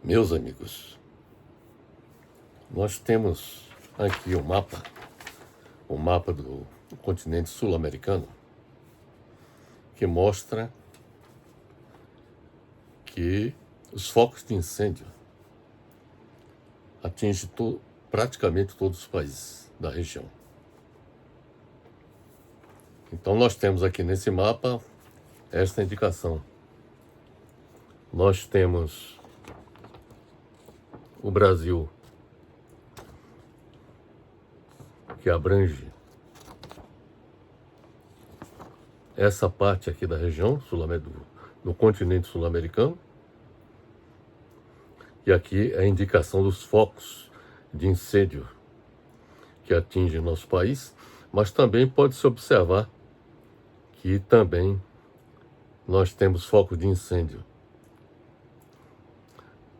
Meus amigos, nós temos aqui o mapa do continente sul-americano, que mostra que os focos de incêndio atingem praticamente todos os países da região. Então nós temos aqui nesse mapa esta indicação. Nós temos o Brasil, que abrange essa parte aqui da região do continente sul-americano. E aqui é a indicação dos focos de incêndio que atingem nosso país, mas também pode-se observar que também nós temos focos de incêndio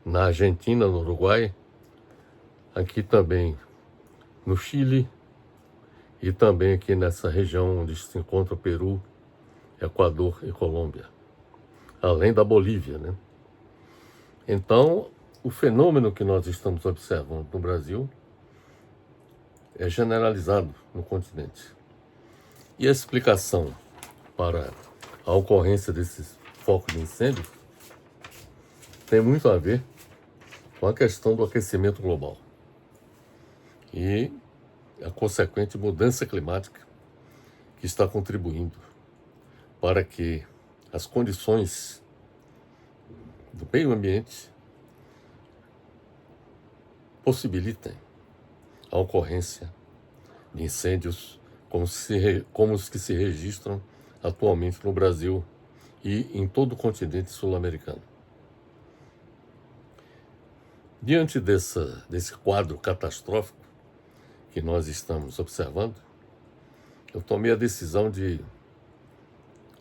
na Argentina, no Uruguai, aqui também no Chile e também aqui nessa região onde se encontra o Peru, Equador e Colômbia, além da Bolívia, né? Então, o fenômeno que nós estamos observando no Brasil é generalizado no continente. E a explicação para a ocorrência desses focos de incêndio tem muito a ver com a questão do aquecimento global e a consequente mudança climática que está contribuindo para que as condições do meio ambiente possibilitem a ocorrência de incêndios como os que se registram atualmente no Brasil e em todo o continente sul-americano. Diante desse quadro catastrófico que nós estamos observando, eu tomei a decisão de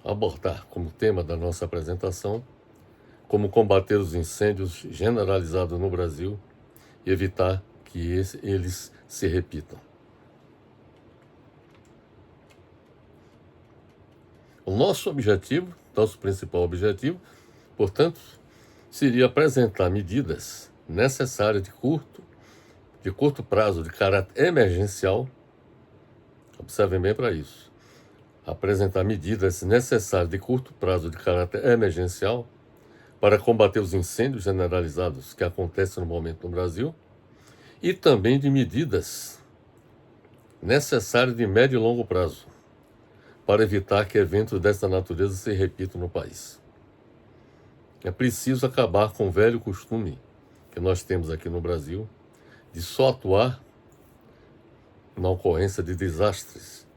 abordar como tema da nossa apresentação como combater os incêndios generalizados no Brasil e evitar que eles se repitam. O nosso principal objetivo, portanto, seria apresentar medidas necessárias de curto prazo, de caráter emergencial. Observem bem para isso. Apresentar medidas necessárias de curto prazo, de caráter emergencial, para combater os incêndios generalizados que acontecem no momento no Brasil, e também de medidas necessárias de médio e longo prazo, para evitar que eventos dessa natureza se repitam no país. É preciso acabar com o velho costume que nós temos aqui no Brasil de só atuar na ocorrência de desastres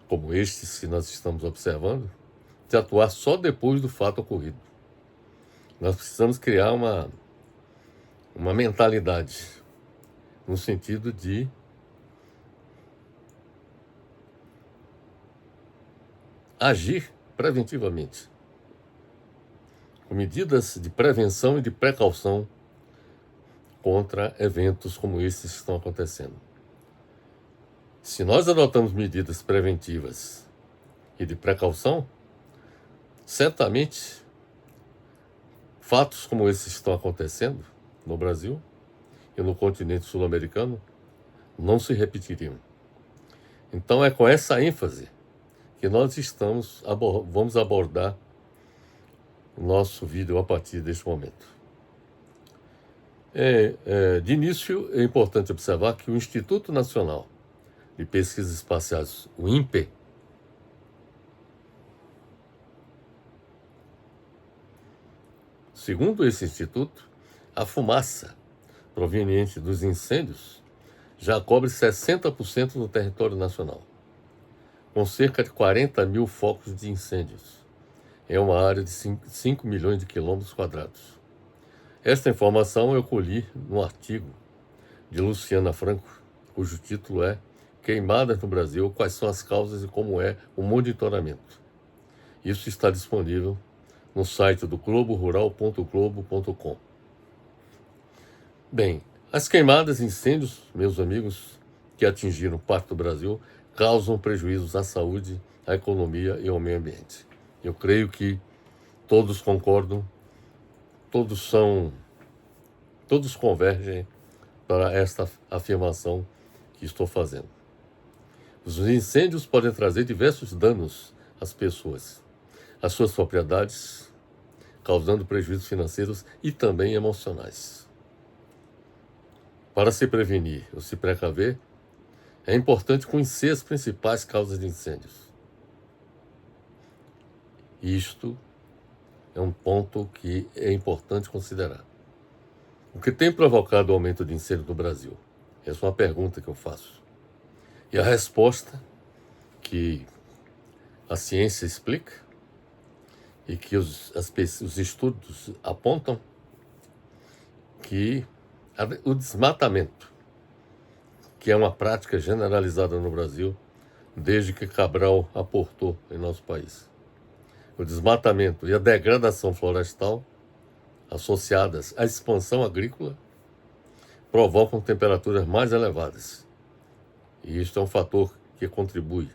como estes que nós estamos observando, de atuar só depois do fato ocorrido. Nós precisamos criar uma mentalidade no sentido de agir preventivamente, com medidas de prevenção e de precaução contra eventos como esses que estão acontecendo. Se nós adotamos medidas preventivas e de precaução, certamente fatos como esses que estão acontecendo no Brasil e no continente sul-americano não se repetiriam. Então é com essa ênfase que nós vamos abordar o nosso vídeo a partir deste momento. De início, é importante observar que o Instituto Nacional de Pesquisas Espaciais, o INPE, segundo esse instituto, a fumaça proveniente dos incêndios já cobre 60% do território nacional, com cerca de 40 mil focos de incêndios. É uma área de 5 milhões de quilômetros quadrados. Esta informação eu colhi num artigo de Luciana Franco, cujo título é Queimadas no Brasil, quais são as causas e como é o monitoramento. Isso está disponível no site do globorural.globo.com. Bem, as queimadas e incêndios, meus amigos, que atingiram parte do Brasil, causam prejuízos à saúde, à economia e ao meio ambiente. Eu creio que todos concordam, todos são todos convergem para esta afirmação que estou fazendo. Os incêndios podem trazer diversos danos às pessoas, às suas propriedades, causando prejuízos financeiros e também emocionais. Para se prevenir ou se precaver, é importante conhecer as principais causas de incêndios. Isto é um ponto que é importante considerar. O que tem provocado o aumento de incêndio no Brasil? Essa é uma pergunta que eu faço. E a resposta que a ciência explica e que os estudos apontam que o desmatamento, que é uma prática generalizada no Brasil desde que Cabral aportou em nosso país. O desmatamento e a degradação florestal associadas à expansão agrícola provocam temperaturas mais elevadas. E isto é um fator que contribui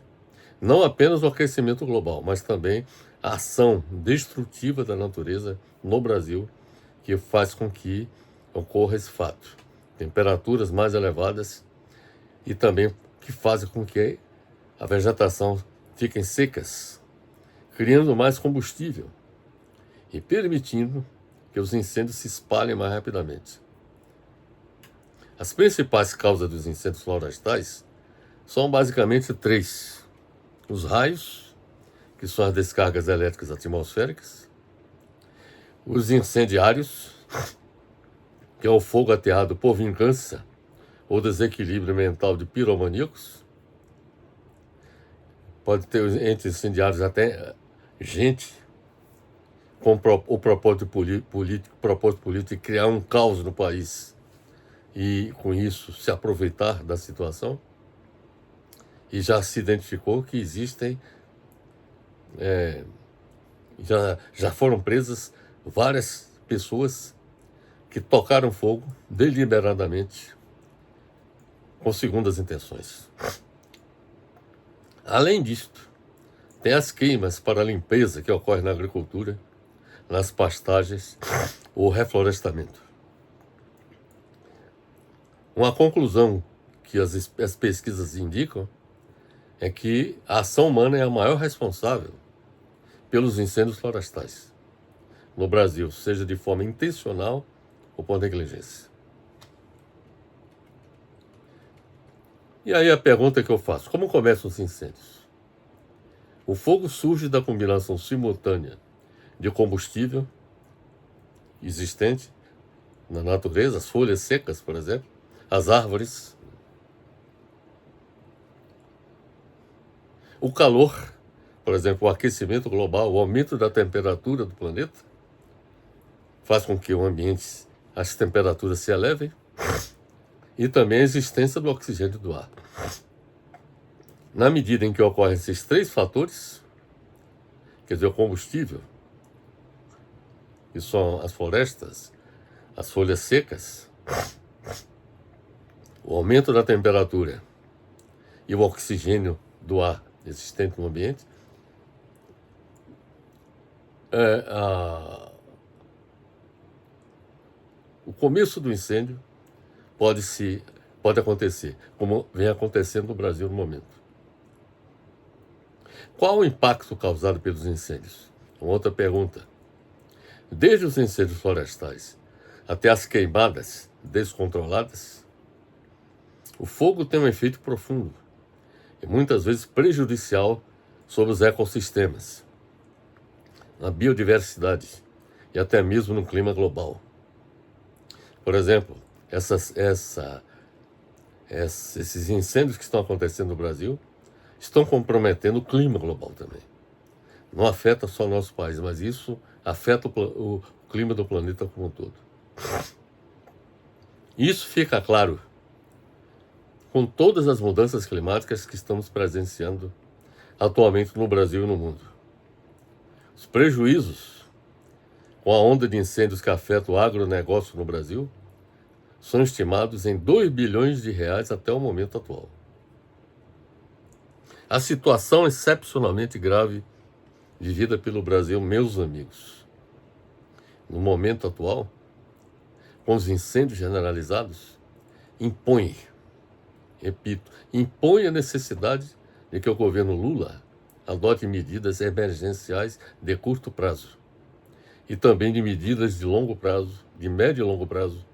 não apenas ao aquecimento global, mas também à ação destrutiva da natureza no Brasil, que faz com que ocorra esse fato. Temperaturas mais elevadas e também que fazem com que a vegetação fique secas, criando mais combustível e permitindo que os incêndios se espalhem mais rapidamente. As principais causas dos incêndios florestais são basicamente três: os raios, que são as descargas elétricas atmosféricas; os incendiários, que é o fogo ateado por vingança ou desequilíbrio mental de piromaníacos. Pode ter entre incendiários até gente com o propósito político de criar um caos no país e, com isso, se aproveitar da situação. E já se identificou que existem, já foram presas várias pessoas que tocaram fogo deliberadamente com segundas intenções. Além disto, tem as queimas para a limpeza que ocorrem na agricultura, nas pastagens ou reflorestamento. Uma conclusão que as pesquisas indicam é que a ação humana é a maior responsável pelos incêndios florestais no Brasil, seja de forma intencional ou por negligência. E aí a pergunta que eu faço: como começam os incêndios? O fogo surge da combinação simultânea de combustível existente na natureza, as folhas secas, por exemplo, as árvores, o calor, por exemplo, o aquecimento global, o aumento da temperatura do planeta, faz com que o ambiente, as temperaturas se elevem, e também a existência do oxigênio do ar. Na medida em que ocorrem esses três fatores, quer dizer, o combustível, que são as florestas, as folhas secas, o aumento da temperatura e o oxigênio do ar existente no ambiente, o começo do incêndio pode acontecer, como vem acontecendo no Brasil no momento. Qual o impacto causado pelos incêndios? Uma outra pergunta. Desde os incêndios florestais até as queimadas descontroladas, o fogo tem um efeito profundo e muitas vezes prejudicial sobre os ecossistemas, na biodiversidade e até mesmo no clima global. Por exemplo, esses incêndios que estão acontecendo no Brasil estão comprometendo o clima global também. Não afeta só o nosso país, mas isso afeta o clima do planeta como um todo. Isso fica claro com todas as mudanças climáticas que estamos presenciando atualmente no Brasil e no mundo. Os prejuízos com a onda de incêndios que afeta o agronegócio no Brasil são estimados em 2 bilhões de reais até o momento atual. A situação excepcionalmente grave vivida pelo Brasil, meus amigos, no momento atual, com os incêndios generalizados, impõe, repito, impõe a necessidade de que o governo Lula adote medidas emergenciais de curto prazo e também de medidas de longo prazo, de médio e longo prazo,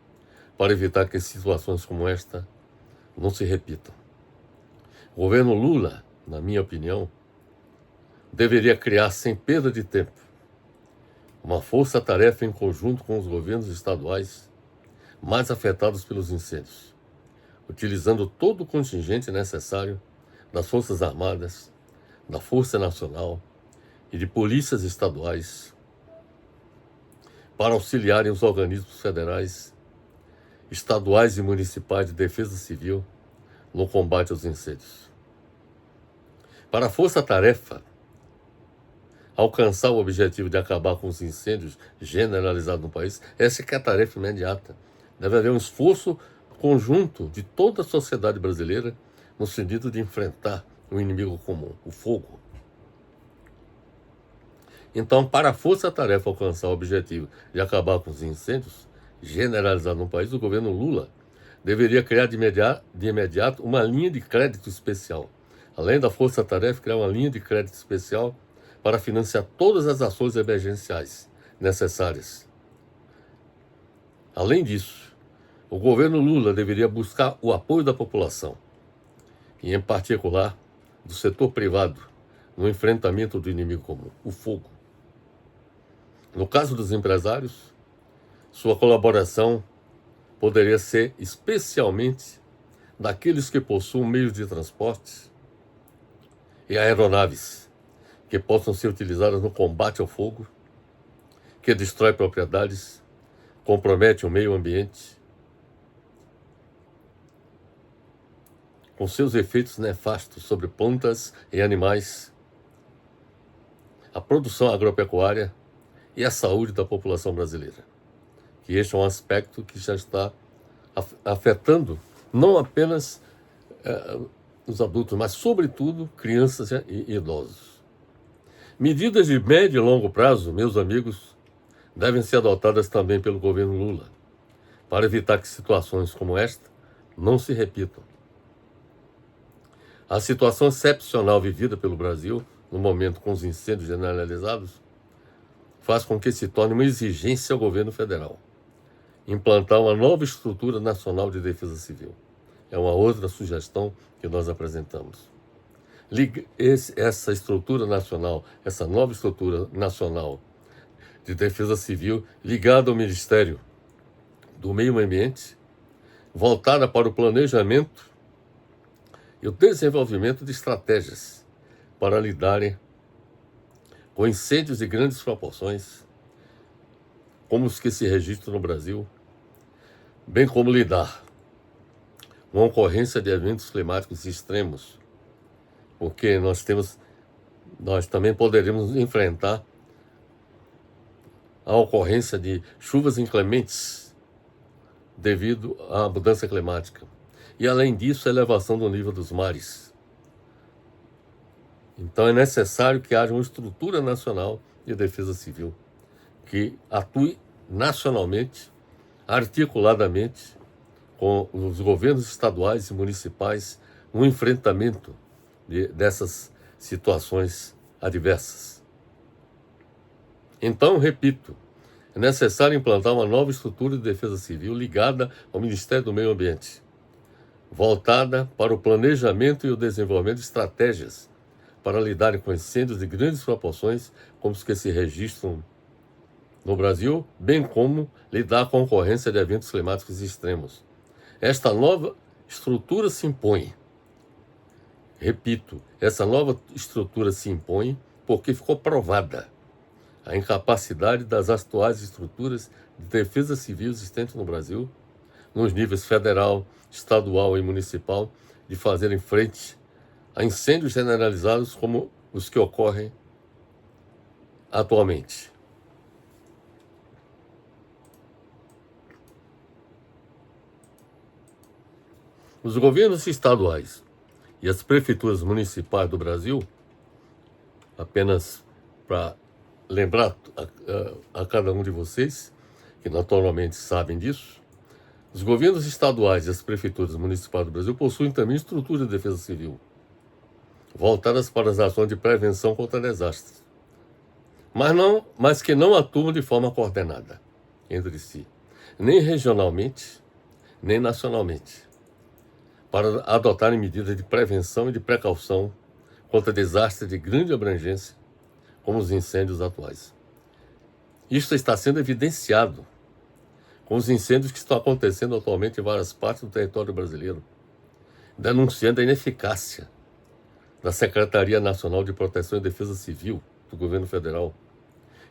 para evitar que situações como esta não se repitam. O governo Lula, na minha opinião, deveria criar, sem perda de tempo, uma força-tarefa em conjunto com os governos estaduais mais afetados pelos incêndios, utilizando todo o contingente necessário das Forças Armadas, da Força Nacional e de polícias estaduais para auxiliarem os organismos federais, estaduais e municipais de defesa civil no combate aos incêndios. Para a força-tarefa alcançar o objetivo de acabar com os incêndios generalizados no país, essa é a tarefa imediata. Deve haver um esforço conjunto de toda a sociedade brasileira no sentido de enfrentar o inimigo comum, o fogo. Então, para a força-tarefa alcançar o objetivo de acabar com os incêndios generalizados no país, o governo Lula deveria criar de imediato uma linha de crédito especial. Além da força-tarefa, criar uma linha de crédito especial para financiar todas as ações emergenciais necessárias. Além disso, o governo Lula deveria buscar o apoio da população, e em particular do setor privado, no enfrentamento do inimigo comum, o fogo. No caso dos empresários, sua colaboração poderia ser especialmente daqueles que possuem meios de transporte e aeronaves que possam ser utilizadas no combate ao fogo, que destrói propriedades, compromete o meio ambiente, com seus efeitos nefastos sobre plantas e animais, a produção agropecuária e a saúde da população brasileira. Que este é um aspecto que já está afetando não apenas os adultos, mas sobretudo crianças e idosos. Medidas de médio e longo prazo, meus amigos, devem ser adotadas também pelo governo Lula, para evitar que situações como esta não se repitam. A situação excepcional vivida pelo Brasil, no momento com os incêndios generalizados, faz com que se torne uma exigência ao governo federal implantar uma nova estrutura nacional de defesa civil. É uma outra sugestão que nós apresentamos. Essa estrutura nacional, essa nova estrutura nacional de defesa civil ligada ao Ministério do Meio Ambiente, voltada para o planejamento e o desenvolvimento de estratégias para lidarem com incêndios de grandes proporções, como os que se registram no Brasil, bem como lidar com a ocorrência de eventos climáticos extremos, porque nós também poderemos enfrentar a ocorrência de chuvas inclementes devido à mudança climática. E, além disso, a elevação do nível dos mares. Então, é necessário que haja uma estrutura nacional de defesa civil que atue nacionalmente, articuladamente, com os governos estaduais e municipais no enfrentamento dessas situações adversas. Então, repito, é necessário implantar uma nova estrutura de defesa civil ligada ao Ministério do Meio Ambiente, voltada para o planejamento e o desenvolvimento de estratégias para lidar com incêndios de grandes proporções, como os que se registram no Brasil, bem como lidar com a ocorrência de eventos climáticos extremos. Esta nova estrutura se impõe. Repito, essa nova estrutura se impõe porque ficou provada a incapacidade das atuais estruturas de defesa civil existentes no Brasil, nos níveis federal, estadual e municipal, de fazerem frente a incêndios generalizados como os que ocorrem atualmente. Os governos estaduais e as prefeituras municipais do Brasil, apenas para lembrar a cada um de vocês, que naturalmente sabem disso, Os governos estaduais e as prefeituras municipais do Brasil possuem também estrutura de defesa civil, voltadas para as ações de prevenção contra desastres, mas que não atuam de forma coordenada entre si, nem regionalmente, nem nacionalmente, para adotarem medidas de prevenção e de precaução contra desastres de grande abrangência, como os incêndios atuais. Isto está sendo evidenciado com os incêndios que estão acontecendo atualmente em várias partes do território brasileiro, denunciando a ineficácia da Secretaria Nacional de Proteção e Defesa Civil do Governo Federal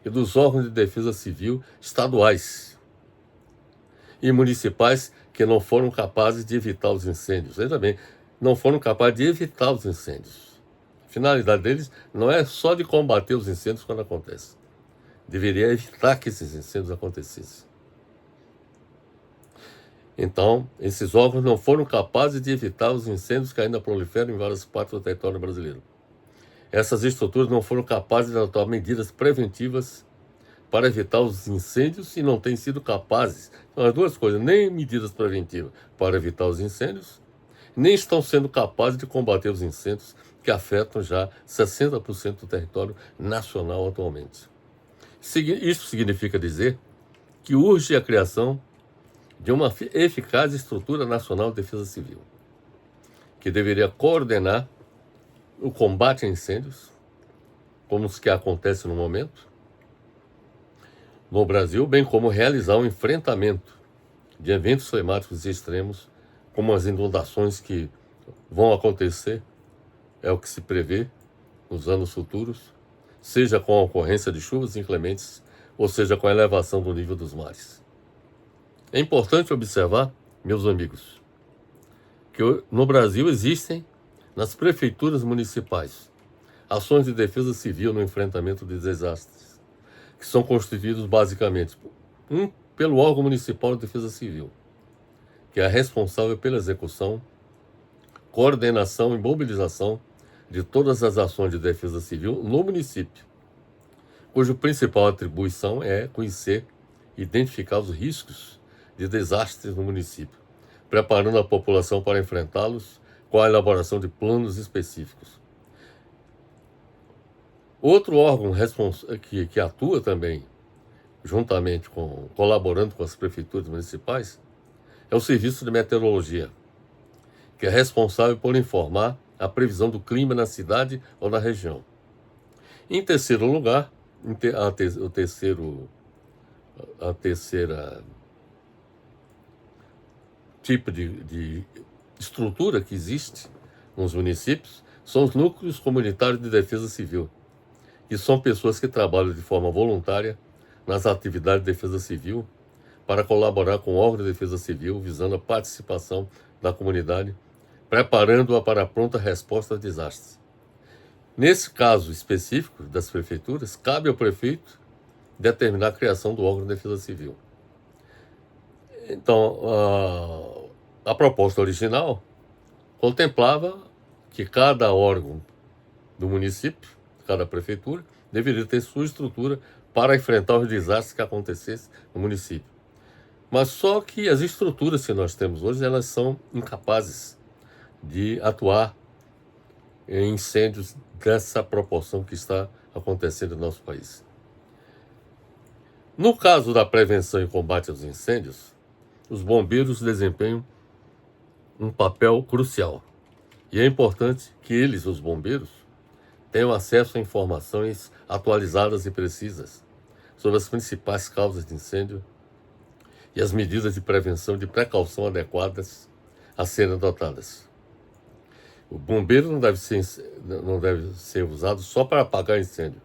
e dos órgãos de defesa civil estaduais e municipais que não foram capazes de evitar os incêndios. Veja bem, não foram capazes de evitar os incêndios. A finalidade deles não é só de combater os incêndios quando acontecem. Deveria evitar que esses incêndios acontecessem. Então, esses órgãos não foram capazes de evitar os incêndios que ainda proliferam em várias partes do território brasileiro. Essas estruturas não foram capazes de adotar medidas preventivas para evitar os incêndios e não têm sido capazes, então, as duas coisas, nem medidas preventivas para evitar os incêndios, nem estão sendo capazes de combater os incêndios que afetam já 60% do território nacional atualmente. Isso significa dizer que urge a criação de uma eficaz estrutura nacional de defesa civil, que deveria coordenar o combate a incêndios, como os que acontecem no momento, no Brasil, bem como realizar um enfrentamento de eventos climáticos extremos, como as inundações que vão acontecer, é o que se prevê nos anos futuros, seja com a ocorrência de chuvas inclementes, ou seja com a elevação do nível dos mares. É importante observar, meus amigos, que no Brasil existem, nas prefeituras municipais, ações de defesa civil no enfrentamento de desastres, que são constituídos basicamente pelo órgão municipal de defesa civil, que é responsável pela execução, coordenação e mobilização de todas as ações de defesa civil no município, cuja principal atribuição é conhecer e identificar os riscos de desastres no município, preparando a população para enfrentá-los com a elaboração de planos específicos. Outro órgão que atua também, juntamente colaborando com as prefeituras municipais, é o Serviço de Meteorologia, que é responsável por informar a previsão do clima na cidade ou na região. Em terceiro lugar, a terceira tipo de estrutura que existe nos municípios são os núcleos comunitários de defesa civil, que são pessoas que trabalham de forma voluntária nas atividades de defesa civil para colaborar com o órgão de defesa civil, visando a participação da comunidade, preparando-a para a pronta resposta a desastres. Nesse caso específico das prefeituras, cabe ao prefeito determinar a criação do órgão de defesa civil. Então, a proposta original contemplava que cada órgão do município, cada prefeitura, deveria ter sua estrutura para enfrentar os desastres que acontecessem no município. Mas só que as estruturas que nós temos hoje, elas são incapazes de atuar em incêndios dessa proporção que está acontecendo no nosso país. No caso da prevenção e combate aos incêndios, os bombeiros desempenham um papel crucial. E é importante que eles, os bombeiros, tenham acesso a informações atualizadas e precisas sobre as principais causas de incêndio e as medidas de prevenção e de precaução adequadas a serem adotadas. O bombeiro não deve ser usado só para apagar incêndio.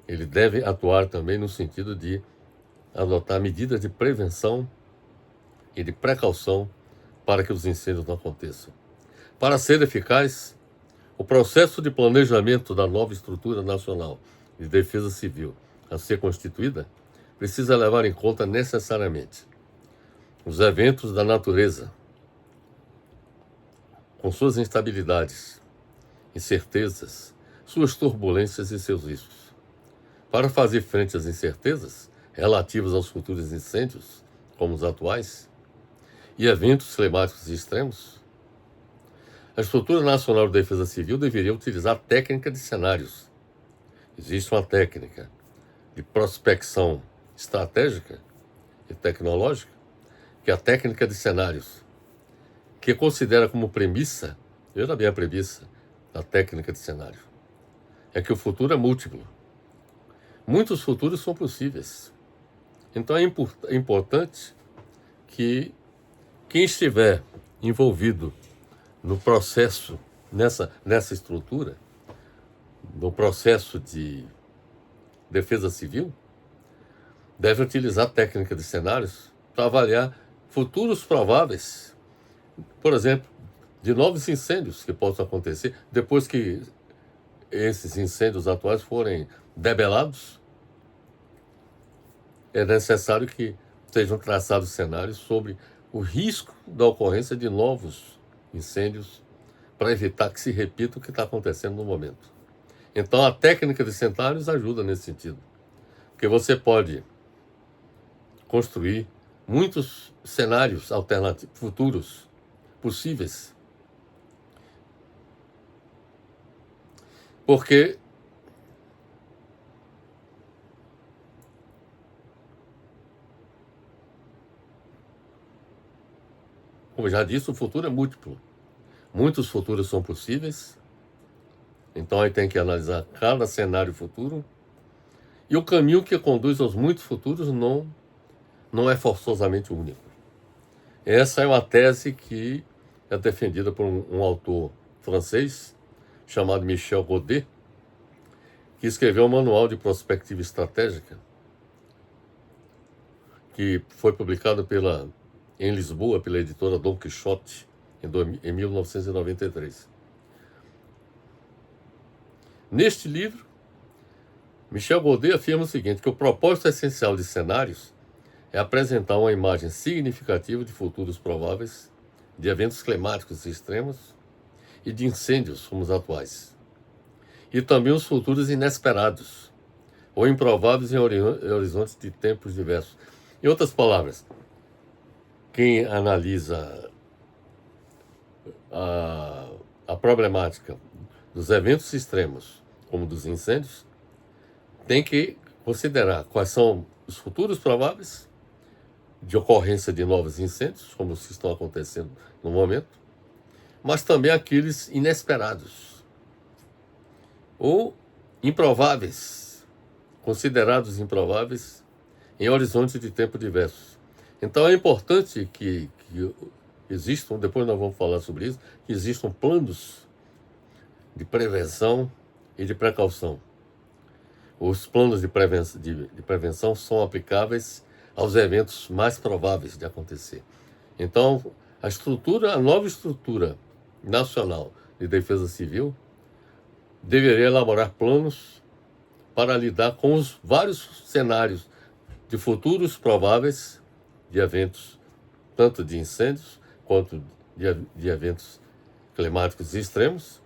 Ele deve atuar também no sentido de adotar medidas de prevenção e de precaução para que os incêndios não aconteçam. Para ser eficaz, o processo de planejamento da nova estrutura nacional de defesa civil a ser constituída precisa levar em conta necessariamente os eventos da natureza, com suas instabilidades, incertezas, suas turbulências e seus riscos. Para fazer frente às incertezas relativas aos futuros incêndios, como os atuais, e eventos climáticos extremos, a Estrutura Nacional de Defesa Civil deveria utilizar a técnica de cenários. Existe uma técnica de prospecção estratégica e tecnológica, que é a técnica de cenários, que considera como premissa, veja bem a premissa da técnica de cenário, é que o futuro é múltiplo. Muitos futuros são possíveis. Então é importante que quem estiver envolvido no processo, nessa estrutura, no processo de defesa civil, deve utilizar a técnica de cenários para avaliar futuros prováveis, por exemplo, de novos incêndios que possam acontecer depois que esses incêndios atuais forem debelados. É necessário que sejam traçados cenários sobre o risco da ocorrência de novos incêndios para evitar que se repita o que está acontecendo no momento. Então, a técnica de cenários ajuda nesse sentido, porque você pode construir muitos cenários alternativos, futuros, possíveis. Porque como já disse, o futuro é múltiplo. Muitos futuros são possíveis. Então aí tem que analisar cada cenário futuro. E o caminho que conduz aos muitos futuros não é forçosamente único. Essa é uma tese que é defendida por um autor francês chamado Michel Godet, que escreveu um manual de prospectiva estratégica, que foi publicado em Lisboa pela editora Dom Quixote em 1993. Neste livro, Michel Godet afirma o seguinte, que o propósito essencial de cenários é apresentar uma imagem significativa de futuros prováveis, de eventos climáticos extremos e de incêndios como os atuais. E também os futuros inesperados ou improváveis em horizontes de tempos diversos. Em outras palavras, quem analisa a problemática dos eventos extremos, como dos incêndios, tem que considerar quais são os futuros prováveis de ocorrência de novos incêndios, como os que estão acontecendo no momento, mas também aqueles inesperados ou improváveis, considerados improváveis em horizontes de tempo diversos. Então é importante que existam, depois nós vamos falar sobre isso, que existam planos de prevenção e de precaução. Os planos de prevenção são aplicáveis aos eventos mais prováveis de acontecer. Então, a nova estrutura nacional de defesa civil deveria elaborar planos para lidar com os vários cenários de futuros prováveis de eventos, tanto de incêndios quanto de eventos climáticos extremos,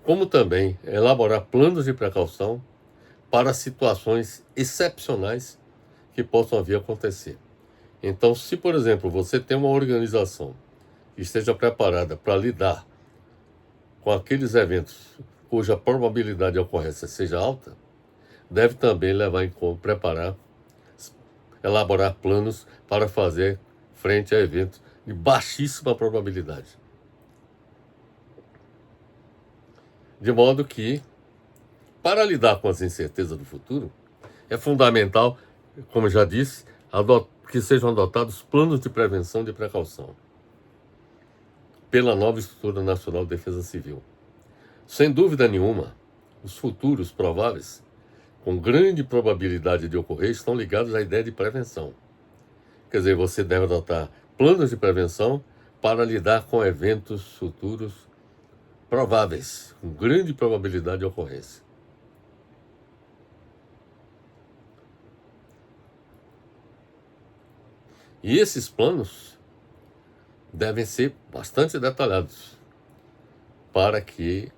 como também elaborar planos de precaução para situações excepcionais que possam vir a acontecer. Então, se, por exemplo, você tem uma organização que esteja preparada para lidar com aqueles eventos cuja probabilidade de ocorrência seja alta, deve também levar em conta, elaborar planos para fazer frente a eventos de baixíssima probabilidade. De modo que, para lidar com as incertezas do futuro, é fundamental, como já disse, que sejam adotados planos de prevenção e de precaução pela nova Estrutura Nacional de Defesa Civil. Sem dúvida nenhuma, os futuros prováveis, com grande probabilidade de ocorrer, estão ligados à ideia de prevenção. Quer dizer, você deve adotar planos de prevenção para lidar com eventos futuros prováveis, com grande probabilidade de ocorrência. E esses planos devem ser bastante detalhados para que,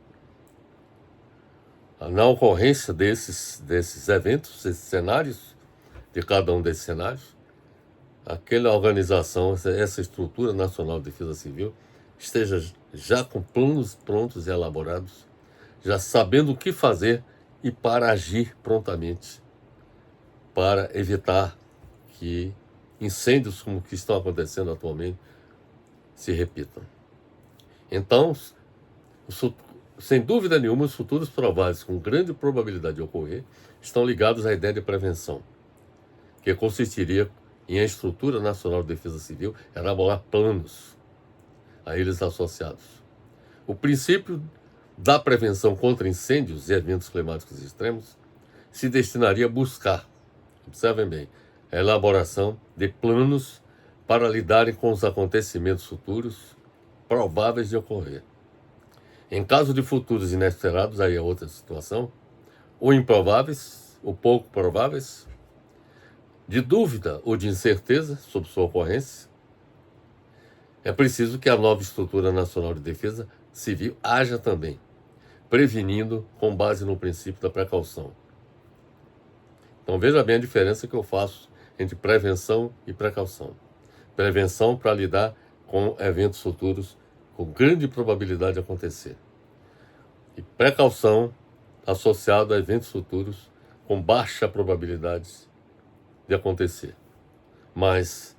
na ocorrência desses eventos, desses cenários, de cada um desses cenários, aquela organização, essa estrutura nacional de defesa civil, esteja já com planos prontos e elaborados, já sabendo o que fazer e para agir prontamente, para evitar que incêndios como o que estão acontecendo atualmente se repitam. Então, sem dúvida nenhuma, os futuros prováveis com grande probabilidade de ocorrer estão ligados à ideia de prevenção, que consistiria em a Estrutura Nacional de Defesa Civil elaborar planos a eles associados. O princípio da prevenção contra incêndios e eventos climáticos extremos se destinaria a buscar, observem bem, a elaboração de planos para lidarem com os acontecimentos futuros prováveis de ocorrer. Em caso de futuros inesperados, aí é outra situação, ou improváveis, ou pouco prováveis, de dúvida ou de incerteza sobre sua ocorrência, é preciso que a nova Estrutura Nacional de Defesa Civil haja também, prevenindo com base no princípio da precaução. Então veja bem a diferença que eu faço entre prevenção e precaução. Prevenção para lidar com eventos futuros com grande probabilidade de acontecer. E precaução associado a eventos futuros com baixa probabilidade de acontecer. Mas,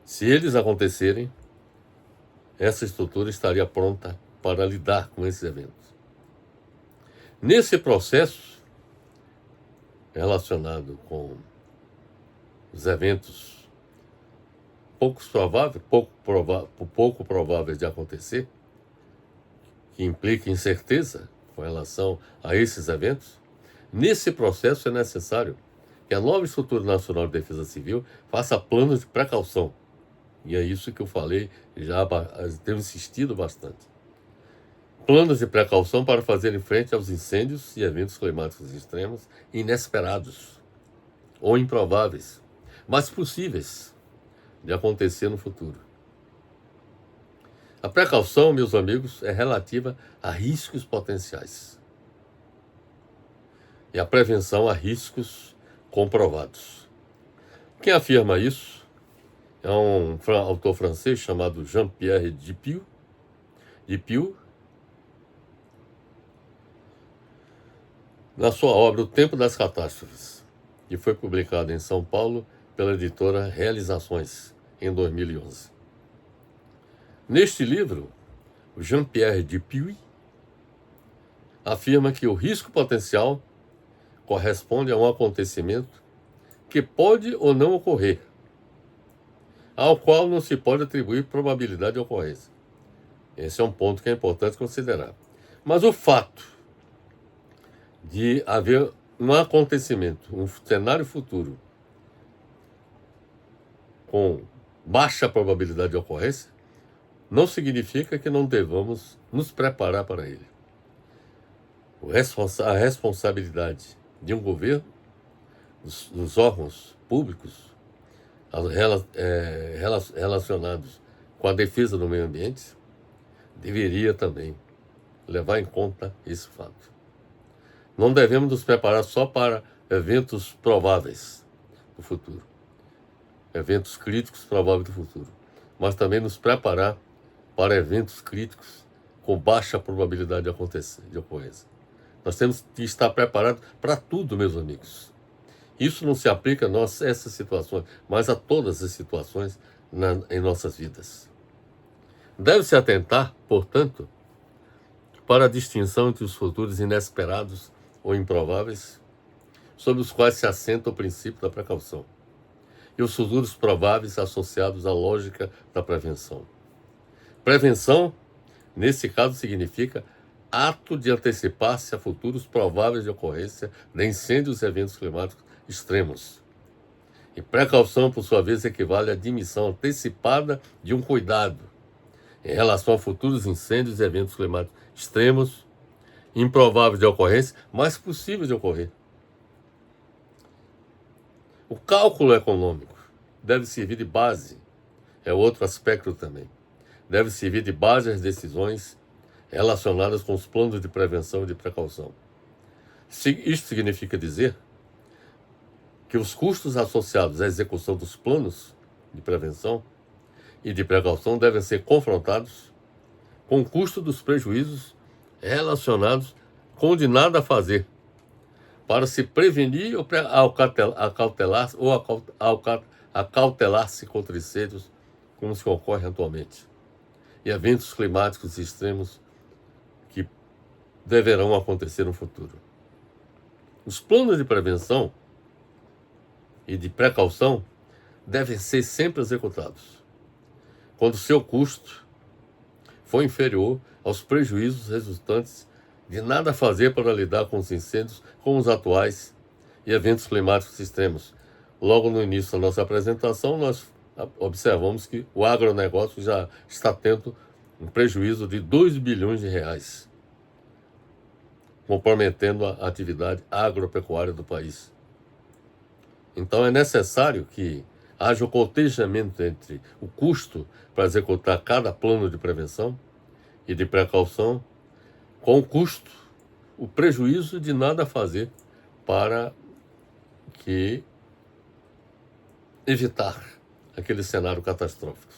se eles acontecerem, essa estrutura estaria pronta para lidar com esses eventos. Nesse processo relacionado com os eventos pouco prováveis de acontecer, que implica incerteza com relação a esses eventos, nesse processo é necessário que a nova Estrutura Nacional de Defesa Civil faça planos de precaução. E é isso que eu falei, já tenho insistido bastante. Planos de precaução para fazer frente aos incêndios e eventos climáticos extremos inesperados ou improváveis, mas possíveis de acontecer no futuro. A precaução, meus amigos, é relativa a riscos potenciais e a prevenção a riscos comprovados. Quem afirma isso é um autor francês chamado Jean-Pierre Dupuy, na sua obra O Tempo das Catástrofes, que foi publicada em São Paulo pela editora Realizações, em 2011. Neste livro, o Jean-Pierre Dupuy afirma que o risco potencial corresponde a um acontecimento que pode ou não ocorrer, ao qual não se pode atribuir probabilidade de ocorrência. Esse é um ponto que é importante considerar. Mas o fato de haver um acontecimento, um cenário futuro com baixa probabilidade de ocorrência, não significa que não devamos nos preparar para ele. A responsabilidade de um governo, dos órgãos públicos relacionados com a defesa do meio ambiente, deveria também levar em conta esse fato. Não devemos nos preparar só para eventos prováveis do futuro, eventos críticos prováveis do futuro, mas também nos preparar para eventos críticos com baixa probabilidade de ocorrência. Nós temos que estar preparados para tudo, meus amigos. Isso não se aplica a essas situações, mas a todas as situações em nossas vidas. Deve-se atentar, portanto, para a distinção entre os futuros inesperados ou improváveis, sobre os quais se assenta o princípio da precaução, e os futuros prováveis associados à lógica da prevenção. Prevenção, nesse caso, significa ato de antecipar-se a futuros prováveis de ocorrência de incêndios e eventos climáticos extremos. E precaução, por sua vez, equivale à admissão antecipada de um cuidado em relação a futuros incêndios e eventos climáticos extremos, improváveis de ocorrência, mas possíveis de ocorrer. O cálculo econômico deve servir de base, é outro aspecto também. Deve servir de base às decisões relacionadas com os planos de prevenção e de precaução. Isto significa dizer que os custos associados à execução dos planos de prevenção e de precaução devem ser confrontados com o custo dos prejuízos relacionados com o de nada fazer, para se prevenir ou acautelar-se contra incêndios como se ocorre atualmente, e eventos climáticos extremos que deverão acontecer no futuro. Os planos de prevenção e de precaução devem ser sempre executados quando seu custo for inferior aos prejuízos resultantes de nada fazer para lidar com os incêndios como os atuais e eventos climáticos extremos. Logo no início da nossa apresentação, nós observamos que o agronegócio já está tendo um prejuízo de 2 bilhões de reais, comprometendo a atividade agropecuária do país. Então é necessário que haja o cotejamento entre o custo para executar cada plano de prevenção e de precaução com o custo, o prejuízo de nada fazer para que evitar aquele cenário catastrófico.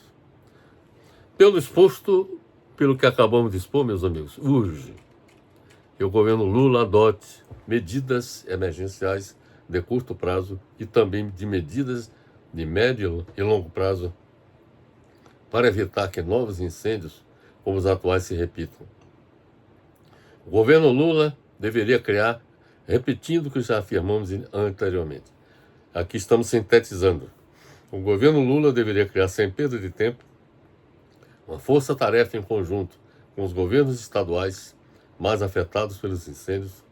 Pelo exposto, pelo que acabamos de expor, meus amigos, urge que o governo Lula adote medidas emergenciais de curto prazo e também de medidas de médio e longo prazo para evitar que novos incêndios como os atuais se repitam. O governo Lula deveria criar, repetindo o que já afirmamos anteriormente. Aqui estamos sintetizando. O governo Lula deveria criar, sem perda de tempo, uma força-tarefa em conjunto com os governos estaduais mais afetados pelos incêndios,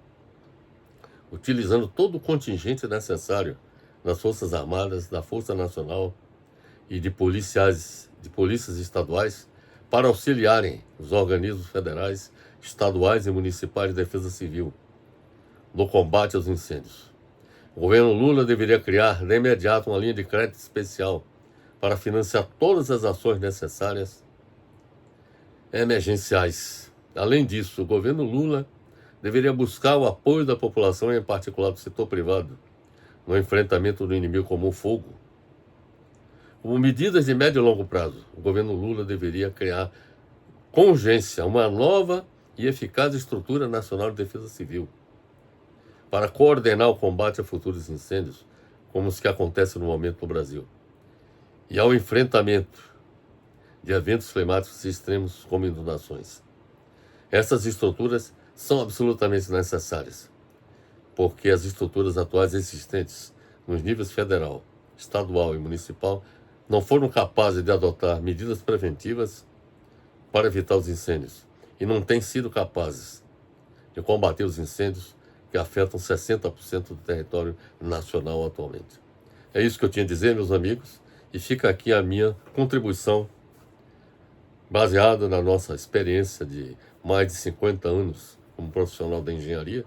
utilizando todo o contingente necessário das Forças Armadas, da Força Nacional e de polícias estaduais para auxiliarem os organismos federais, estaduais e municipais de defesa civil no combate aos incêndios. O governo Lula deveria criar de imediato uma linha de crédito especial para financiar todas as ações necessárias emergenciais. Além disso, o governo Lula deveria buscar o apoio da população, em particular do setor privado, no enfrentamento do inimigo como o fogo. Como medidas de médio e longo prazo, o governo Lula deveria criar com urgência uma nova e eficaz estrutura nacional de defesa civil para coordenar o combate a futuros incêndios, como os que acontecem no momento no Brasil, e ao enfrentamento de eventos climáticos extremos como inundações. Essas estruturas são absolutamente necessárias, porque as estruturas atuais existentes nos níveis federal, estadual e municipal não foram capazes de adotar medidas preventivas para evitar os incêndios e não têm sido capazes de combater os incêndios que afetam 60% do território nacional atualmente. É isso que eu tinha a dizer, meus amigos, e fica aqui a minha contribuição baseada na nossa experiência de mais de 50 anos como profissional da engenharia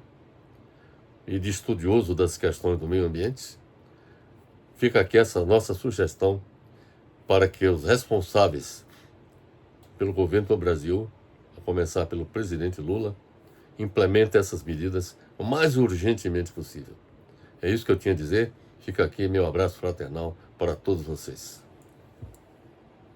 e de estudioso das questões do meio ambiente. Fica aqui essa nossa sugestão para que os responsáveis pelo governo do Brasil, a começar pelo presidente Lula, implementem essas medidas o mais urgentemente possível. É isso que eu tinha a dizer. Fica aqui meu abraço fraternal para todos vocês.